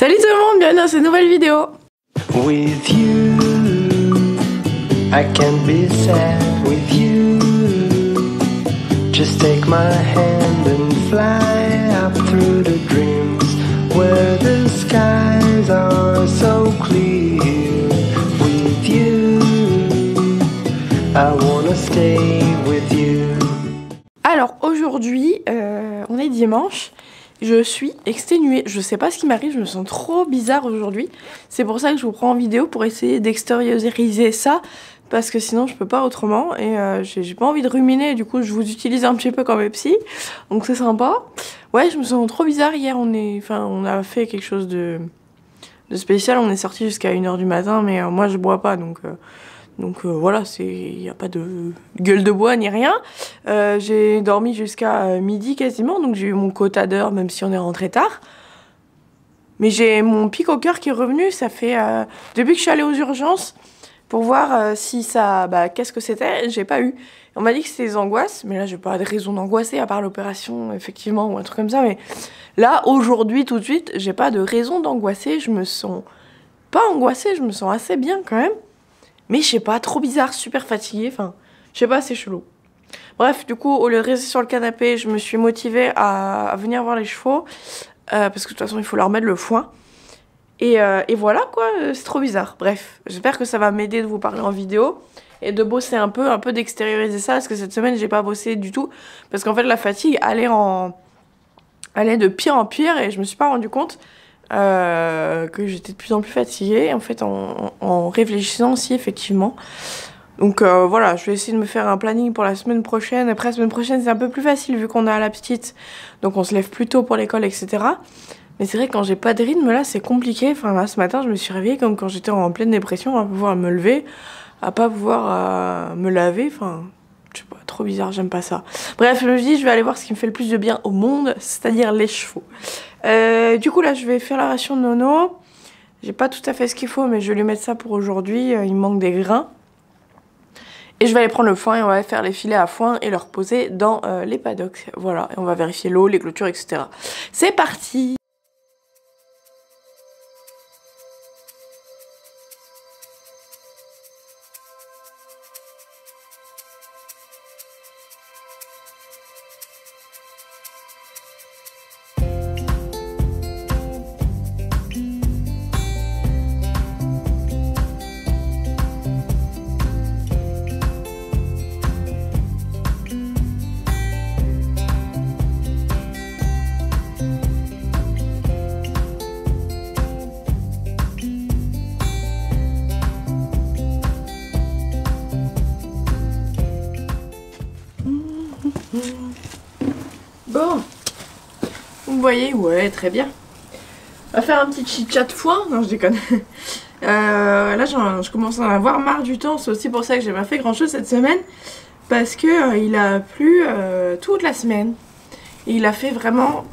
Salut tout le monde, bienvenue dans cette nouvelle vidéo. With you, I can't be sad with you. Just take my hand and fly up through the dreams where the skies are so clear. With you, I wanna stay with you. Alors aujourd'hui, on est dimanche. Je suis exténuée, je sais pas ce qui m'arrive, je me sens trop bizarre aujourd'hui. C'est pour ça que je vous prends en vidéo pour essayer d'extérioriser ça, parce que sinon je peux pas autrement et j'ai pas envie de ruminer, du coup je vous utilise un petit peu comme psy, donc c'est sympa. Ouais, je me sens trop bizarre hier, on a fait quelque chose de spécial, on est sorti jusqu'à 1h du matin, mais moi je bois pas, donc voilà, il n'y a pas de gueule de bois ni rien. J'ai dormi jusqu'à midi quasiment, donc j'ai eu mon quota d'heures même si on est rentré tard. Mais j'ai mon pic au cœur qui est revenu, ça fait depuis que je suis allée aux urgences pour voir si ça, qu'est-ce que c'était, j'ai pas eu. On m'a dit que c'était des angoisses, mais là j'ai pas de raison d'angoisser à part l'opération effectivement ou un truc comme ça. Mais là aujourd'hui tout de suite, j'ai pas de raison d'angoisser, je me sens pas angoissée, je me sens assez bien quand même. Mais je sais pas, trop bizarre, super fatiguée, enfin, je sais pas, c'est chelou. Bref, du coup, au lieu de rester sur le canapé, je me suis motivée à venir voir les chevaux, parce que de toute façon, il faut leur mettre le foin. Et voilà, quoi, c'est trop bizarre. Bref, j'espère que ça va m'aider de vous parler en vidéo, et de bosser un peu d'extérioriser ça, parce que cette semaine, j'ai pas bossé du tout, parce qu'en fait, la fatigue allait de pire en pire, et je me suis pas rendu compte que j'étais de plus en plus fatiguée en fait en réfléchissant aussi effectivement. Donc voilà, je vais essayer de me faire un planning pour la semaine prochaine. Après la semaine prochaine c'est un peu plus facile vu qu'on a la petite, donc on se lève plus tôt pour l'école etc. Mais c'est vrai que quand j'ai pas de rythme là c'est compliqué. Enfin là ce matin je me suis réveillée comme quand j'étais en pleine dépression, à pouvoir me lever, à pas pouvoir me laver, enfin je sais pas, trop bizarre, j'aime pas ça. Bref, je me dis je vais aller voir ce qui me fait le plus de bien au monde, c'est-à-dire les chevaux. Du coup là je vais faire la ration de Nono. J'ai pas tout à fait ce qu'il faut mais je vais lui mettre ça pour aujourd'hui, il me manque des grains. Et je vais aller prendre le foin et on va faire les filets à foin et leur poser dans les paddocks. Voilà, et on va vérifier l'eau, les clôtures, etc. C'est parti! Bon, vous voyez, ouais, très bien. On va faire un petit chit-chat foin. Non, je déconne. Là, je commence à en avoir marre du temps. C'est aussi pour ça que j'ai pas fait grand-chose cette semaine. Parce que il a plu toute la semaine. Et il a fait vraiment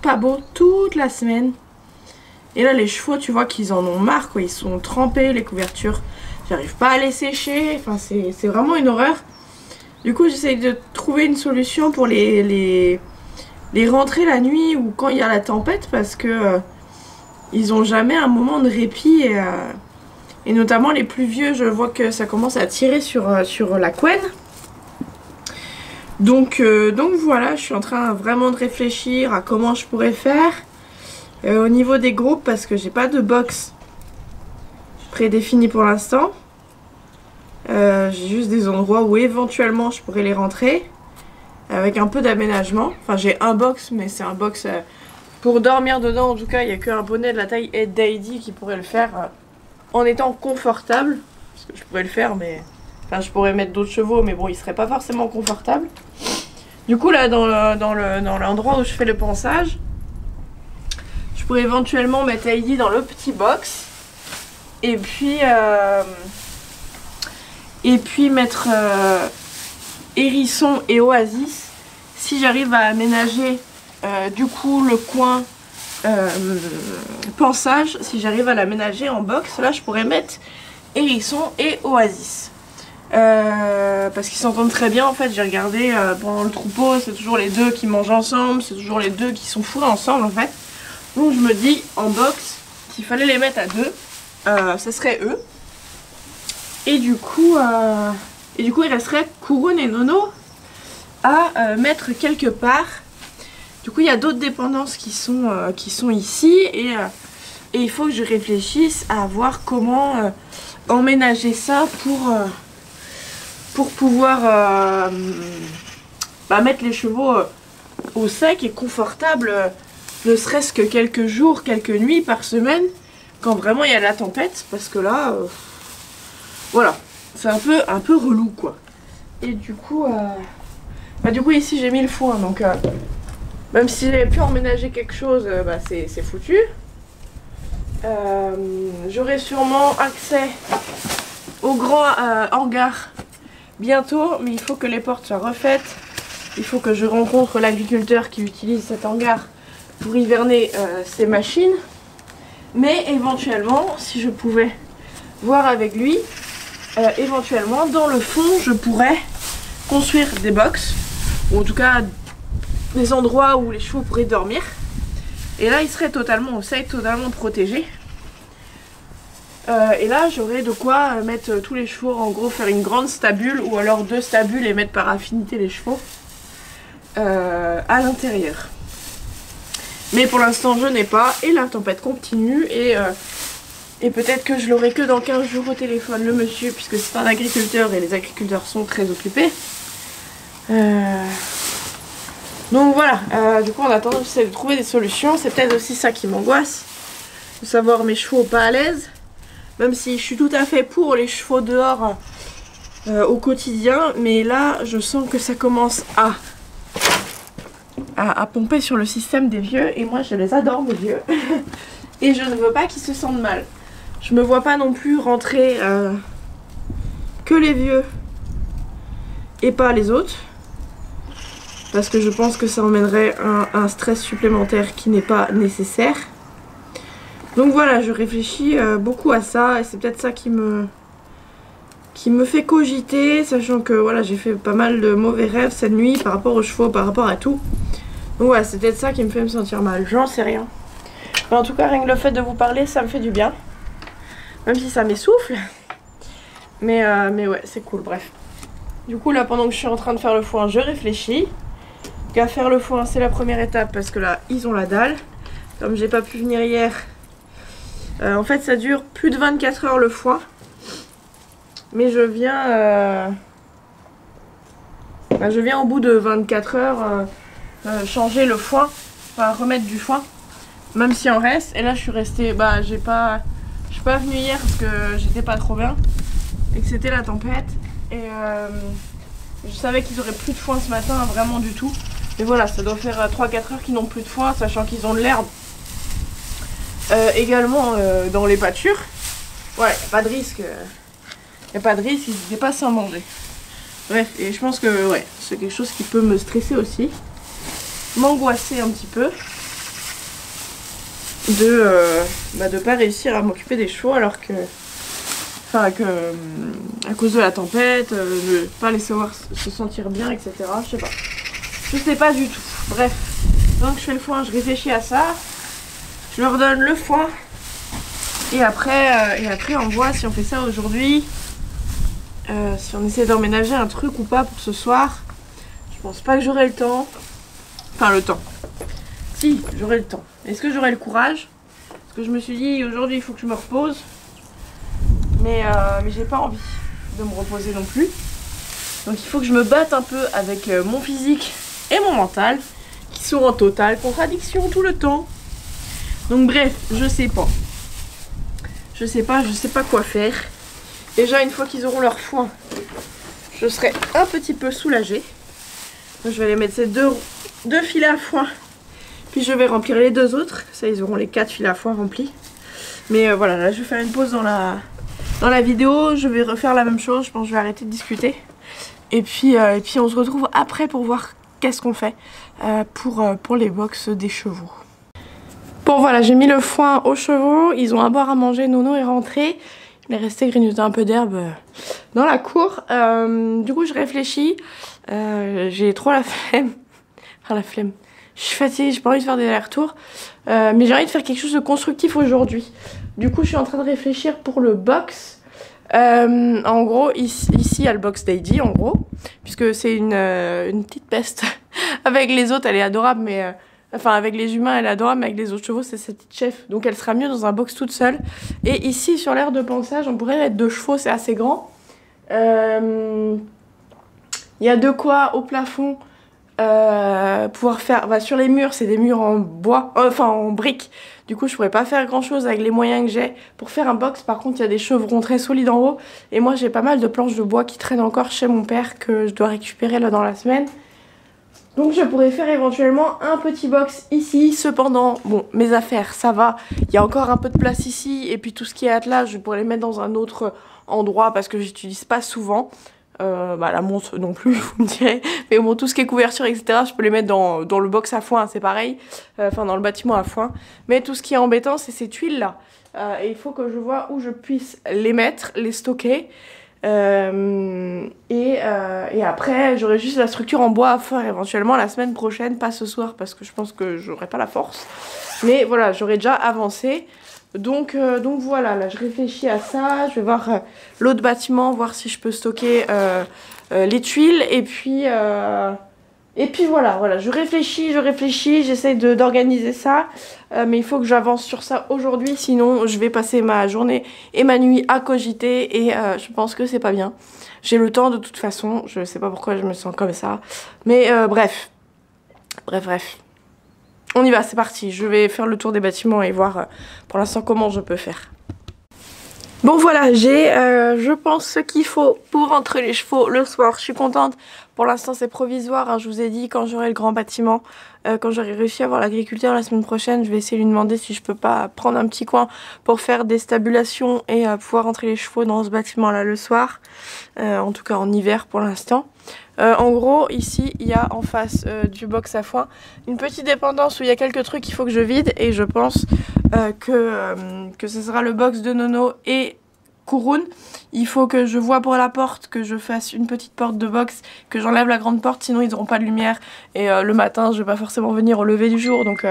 pas beau toute la semaine. Et là, les chevaux, tu vois qu'ils en ont marre, quoi. Ils sont trempés, les couvertures. J'arrive pas à les sécher. Enfin, c'est vraiment une horreur. Du coup, j'essaye de trouver une solution pour les rentrer la nuit ou quand il y a la tempête parce que ils ont jamais un moment de répit et notamment les plus vieux, je vois que ça commence à tirer sur la couenne. Donc voilà, je suis en train vraiment de réfléchir à comment je pourrais faire au niveau des groupes parce que j'ai pas de box prédéfinie pour l'instant. J'ai juste des endroits où éventuellement je pourrais les rentrer avec un peu d'aménagement. Enfin j'ai un box mais c'est un box pour dormir dedans. En tout cas il n'y a qu'un poney de la taille d'Heidi qui pourrait le faire en étant confortable. Parce que je pourrais le faire mais... Enfin je pourrais mettre d'autres chevaux mais bon il serait pas forcément confortable. Du coup là dans l'endroit où je fais le pansage, je pourrais éventuellement mettre Heidi dans le petit box. Et puis mettre Hérisson et Oasis si j'arrive à aménager du coup le coin pansage, si j'arrive à l'aménager en box, là je pourrais mettre Hérisson et Oasis parce qu'ils s'entendent très bien en fait. J'ai regardé pendant le troupeau, c'est toujours les deux qui mangent ensemble, c'est toujours les deux qui sont fourrés ensemble en fait. Donc je me dis en box, s'il fallait les mettre à deux, ça serait eux. Et du coup, il resterait Couronne et Nono à mettre quelque part. Du coup, il y a d'autres dépendances qui sont ici et il faut que je réfléchisse à voir comment emménager ça pour pouvoir mettre les chevaux au sec et confortable, ne serait-ce que quelques jours, quelques nuits par semaine, quand vraiment il y a la tempête, parce que là, voilà, c'est un peu relou quoi. Et du coup, ici j'ai mis le foin, donc même si j'avais pu emménager quelque chose, c'est foutu. J'aurai sûrement accès au grand hangar bientôt, mais il faut que les portes soient refaites. Il faut que je rencontre l'agriculteur qui utilise cet hangar pour hiverner ses machines. Mais éventuellement, si je pouvais voir avec lui, éventuellement dans le fond je pourrais construire des box, ou en tout cas des endroits où les chevaux pourraient dormir. Et là, ils seraient totalement au sec, totalement protégés. Et là, j'aurais de quoi mettre tous les chevaux, en gros, faire une grande stabule, ou alors 2 stabules et mettre par affinité les chevaux à l'intérieur. Mais pour l'instant, je n'ai pas, et la tempête continue, et peut-être que je l'aurai que dans 15 jours au téléphone, le monsieur, puisque c'est un agriculteur, et les agriculteurs sont très occupés. Donc voilà, du coup en attendant j'essaie de trouver des solutions. C'est peut-être aussi ça qui m'angoisse, de savoir mes chevaux pas à l'aise. Même si je suis tout à fait pour les chevaux dehors au quotidien. Mais là je sens que ça commence à pomper sur le système des vieux. Et moi je les adore mes vieux. Et je ne veux pas qu'ils se sentent mal. Je me vois pas non plus rentrer que les vieux et pas les autres. Parce que je pense que ça emmènerait un stress supplémentaire qui n'est pas nécessaire. Donc voilà, je réfléchis beaucoup à ça. Et c'est peut-être ça qui me fait cogiter. Sachant que voilà, j'ai fait pas mal de mauvais rêves cette nuit par rapport aux chevaux, par rapport à tout. Donc voilà, c'est peut-être ça qui me fait me sentir mal. J'en sais rien. Mais en tout cas, rien que le fait de vous parler, ça me fait du bien. Même si ça m'essouffle. Mais ouais, c'est cool, bref. Du coup là, pendant que je suis en train de faire le foin, je réfléchis. Qu'à faire le foin, c'est la première étape parce que là ils ont la dalle. Comme j'ai pas pu venir hier, en fait ça dure plus de 24 heures le foin. Mais je viens au bout de 24 heures changer le foin, enfin remettre du foin, même si en reste. Et là je suis restée, je suis pas venue hier parce que j'étais pas trop bien et que c'était la tempête. Et je savais qu'ils auraient plus de foin ce matin, vraiment du tout. Et voilà, ça doit faire 3-4 heures qu'ils n'ont plus de foin, sachant qu'ils ont de l'herbe également dans les pâtures. Ouais, y a pas de risque. Ils n'étaient pas sans manger. Bref, et je pense que ouais, c'est quelque chose qui peut me stresser aussi. M'angoisser un petit peu. De pas réussir à m'occuper des chevaux alors que... Enfin, à cause de la tempête, de pas les savoir se sentir bien, etc. Je sais pas. Je sais pas du tout. Bref. Donc je fais le foin, je réfléchis à ça. Je leur donne le foin. Et après on voit si on fait ça aujourd'hui. Si on essaie d'emménager un truc ou pas pour ce soir. Je pense pas que j'aurai le temps. Enfin le temps. Si, j'aurai le temps. Est-ce que j'aurai le courage? Parce que je me suis dit aujourd'hui il faut que je me repose. Mais j'ai pas envie de me reposer non plus. Donc il faut que je me batte un peu avec mon physique et mon mental, qui sont en totale contradiction tout le temps. Donc bref, je sais pas. Je sais pas quoi faire. Déjà une fois qu'ils auront leur foin, je serai un petit peu soulagée. Donc, je vais les mettre ces deux filets à foin. Puis je vais remplir les 2 autres. Ça, ils auront les 4 filets à foin remplis. Mais voilà, là je vais faire une pause dans la vidéo. Je vais refaire la même chose. Je pense que je vais arrêter de discuter. Et puis on se retrouve après pour voir qu'est-ce qu'on fait pour les box des chevaux. Bon voilà, j'ai mis le foin aux chevaux. Ils ont à boire, à manger. Nono est rentré. Il est resté grignoter un peu d'herbe dans la cour. Du coup je réfléchis. J'ai trop la flemme. Enfin la flemme. Je suis fatiguée, j'ai pas envie de faire des allers-retours. Mais j'ai envie de faire quelque chose de constructif aujourd'hui. Du coup, je suis en train de réfléchir pour le box. En gros, ici, il y a le box Daddy, en gros. Puisque c'est une petite peste. Avec les autres, elle est adorable, mais... Enfin, avec les humains, elle est adorable, mais avec les autres chevaux, c'est cette petite chef. Donc, elle sera mieux dans un box toute seule. Et ici, sur l'aire de pansage, on pourrait mettre 2 chevaux, c'est assez grand. Il y a de quoi, au plafond, pouvoir faire... Bah, sur les murs, c'est des murs en bois, enfin, en briques. Du coup, je pourrais pas faire grand-chose avec les moyens que j'ai. Pour faire un box, par contre, il y a des chevrons très solides en haut. Et moi, j'ai pas mal de planches de bois qui traînent encore chez mon père, que je dois récupérer là dans la semaine. Donc je pourrais faire éventuellement un petit box ici. Cependant, bon, mes affaires, ça va. Il y a encore un peu de place ici. Et puis tout ce qui est attelage, je pourrais les mettre dans un autre endroit parce que j'utilise pas souvent. Bah la montre non plus, vous me direz. Mais bon, tout ce qui est couverture, etc., je peux les mettre dans le box à foin, c'est pareil. Enfin, dans le bâtiment à foin. Mais tout ce qui est embêtant, c'est ces tuiles-là. Et il faut que je vois où je puisse les mettre, les stocker. Et après j'aurai juste la structure en bois à faire éventuellement la semaine prochaine, pas ce soir parce que je pense que j'aurai pas la force, mais voilà, j'aurai déjà avancé. Donc voilà, là je réfléchis à ça, je vais voir l'autre bâtiment, voir si je peux stocker les tuiles et puis voilà, je réfléchis, j'essaie d'organiser ça, mais il faut que j'avance sur ça aujourd'hui, sinon je vais passer ma journée et ma nuit à cogiter et je pense que c'est pas bien. J'ai le temps de toute façon, je sais pas pourquoi je me sens comme ça, mais bref. On y va, c'est parti, je vais faire le tour des bâtiments et voir pour l'instant comment je peux faire. Bon voilà, j'ai je pense ce qu'il faut pour rentrer les chevaux le soir. Je suis contente. Pour l'instant c'est provisoire, hein. Je vous ai dit quand j'aurai le grand bâtiment, quand j'aurai réussi à avoir l'agriculteur la semaine prochaine, je vais essayer de lui demander si je peux pas prendre un petit coin pour faire des stabulations et pouvoir rentrer les chevaux dans ce bâtiment là le soir. En tout cas en hiver pour l'instant. En gros ici il y a en face du box à foin une petite dépendance où il y a quelques trucs qu'il faut que je vide et je pense que ce sera le box de Nono et Kouroun. Il faut que je vois pour la porte, que je fasse une petite porte de box, que j'enlève la grande porte sinon ils n'auront pas de lumière et le matin je vais pas forcément venir au lever du jour donc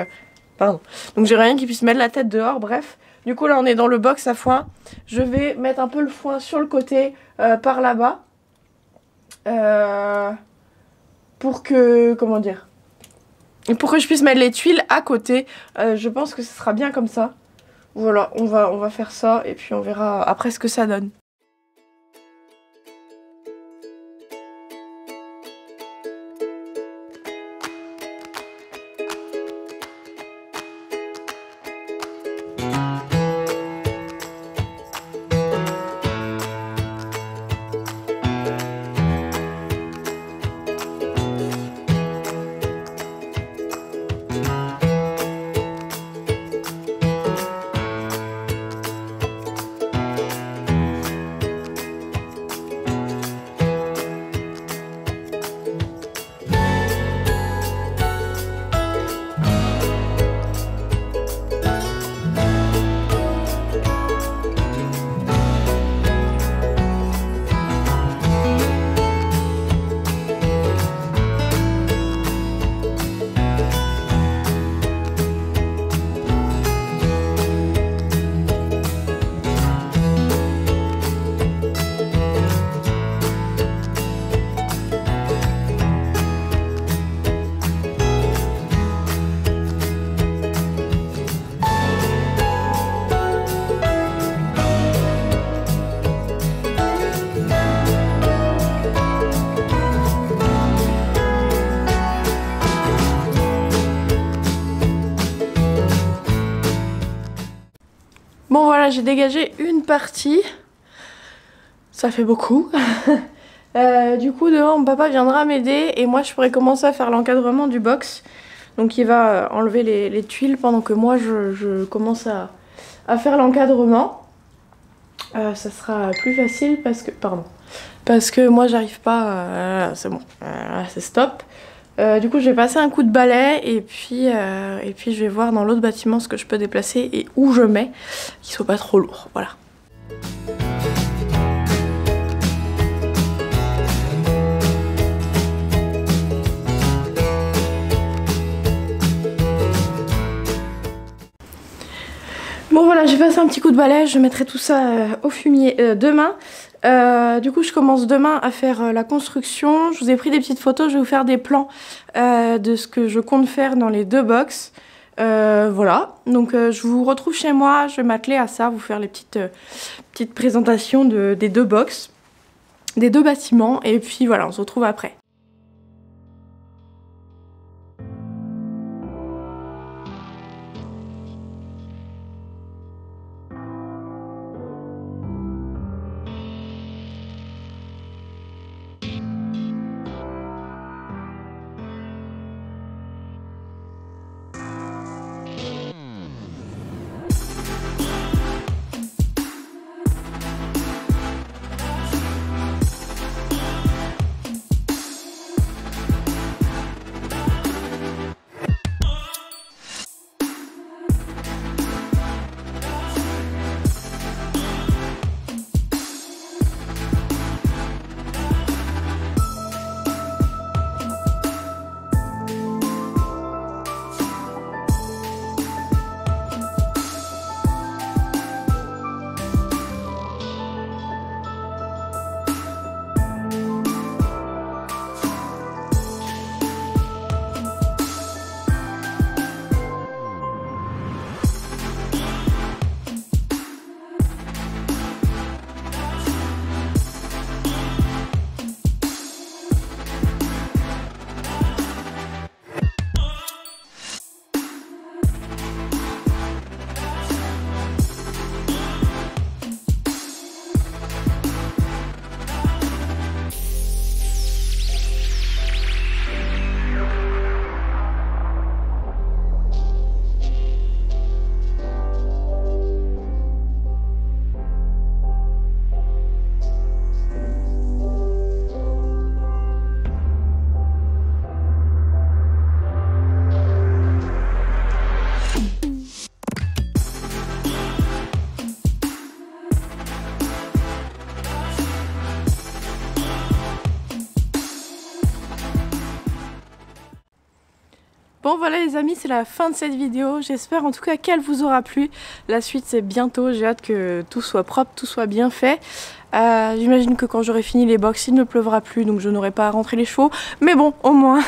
donc j'ai rien qui puisse mettre la tête dehors. Bref, du coup là on est dans le box à foin. Je vais mettre un peu le foin sur le côté par là-bas pour que, comment dire, pour que je puisse mettre les tuiles à côté. Je pense que ce sera bien comme ça. Voilà, on va faire ça et puis on verra après ce que ça donne. Bon voilà, j'ai dégagé une partie. Ça fait beaucoup. Du coup demain mon papa viendra m'aider et moi je pourrais commencer à faire l'encadrement du box. Donc il va enlever les tuiles pendant que moi je commence à faire l'encadrement. Ça sera plus facile parce que... Pardon. Parce que moi j'arrive pas... c'est bon. C'est stop. Du coup je vais passer un coup de balai et puis je vais voir dans l'autre bâtiment ce que je peux déplacer et où je mets, qu'il soit pas trop lourd, voilà. Bon voilà, j'ai passé un petit coup de balai, je mettrai tout ça au fumier demain. Du coup je commence demain à faire la construction. Je vous ai pris des petites photos, je vais vous faire des plans de ce que je compte faire dans les 2 box. Voilà, donc je vous retrouve chez moi, je vais m'atteler à ça, vous faire les petites présentations des 2 box, des 2 bâtiments, et puis voilà, on se retrouve après. Bon voilà les amis, c'est la fin de cette vidéo, j'espère en tout cas qu'elle vous aura plu. La suite c'est bientôt, j'ai hâte que tout soit propre, tout soit bien fait. J'imagine que quand j'aurai fini les box il ne pleuvra plus, donc je n'aurai pas à rentrer les chevaux. Mais bon, au moins,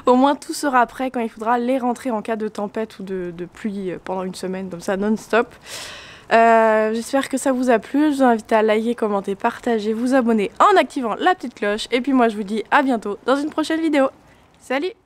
au moins tout sera prêt quand il faudra les rentrer en cas de tempête ou de pluie pendant une semaine comme ça non-stop. J'espère que ça vous a plu, je vous invite à liker, commenter, partager, vous abonner en activant la petite cloche. Et puis moi je vous dis à bientôt dans une prochaine vidéo. Salut!